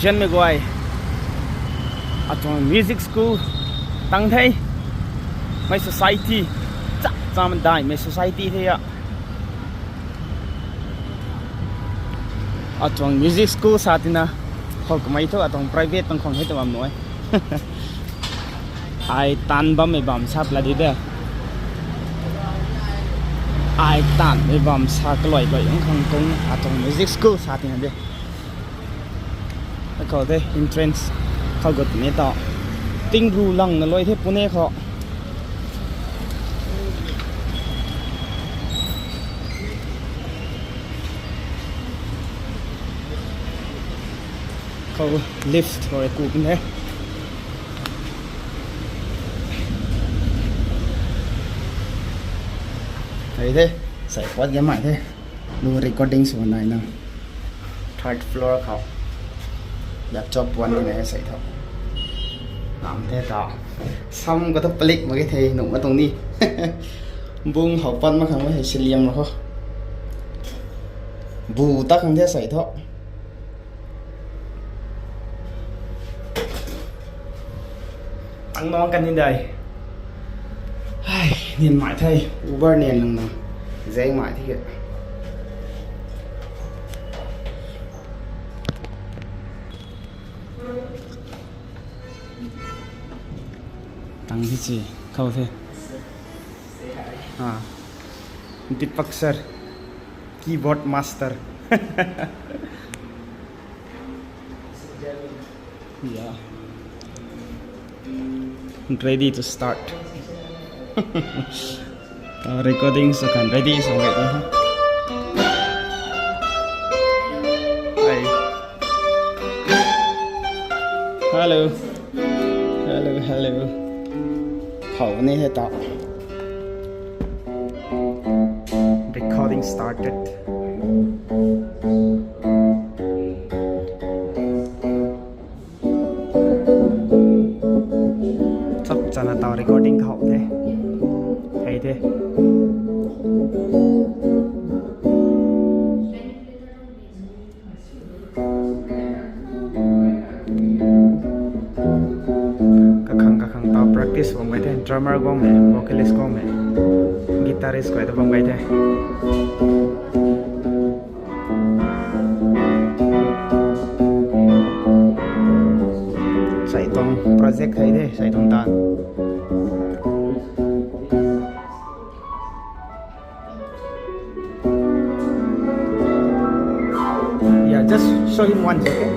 Asian me guai Atong Music School tăng thấy my society chắc cham dai my society thế ạ Atong Music School sa tina học mấy thôi atong private tang không hết tụm nói ai tan bam me bam sap là đi đó ai tan me bam sa cái loại vậy không công Atong Music School sa tina điเขาได้ entrance เขากดนี่ต่อติ้งรูลังนะลอยเทปุเน่เขา lift ลอยกูกันเลยไอ้เท่ใส่วัดยังใหม่เท่ดู recording ส่วนไหนนะ third floor เขาอยากจบวันนี้ไหนใส่เท่าน้ำเท่ต่อซ้ำก็ต้องปลิกมาcái thềหนุ่มมาตรงนี้ บุ้งเขาปั้นมาครั้งว่าให้เฉลี่ยมแล้วเขาบูตักครั้งเท่ใส่เท่าตั้งน้องกันนี่ได้เนียนหมายไทยอูเบอร์เนียนนึงนะเจ๊หมายที่tăng cái gì khâu thế Deepak sir keyboard master yeah ready to start recording so can ready so wait hi hello khẩu này hết đó recording started sắp chắn là tao recording khẩu thế hay thế practice vòng bài thế drummer gom này vocalist gom này guitarist gọi là vòng bài thế Ashei Atong project thấy thế Ashei Atong tan yeah just show him one second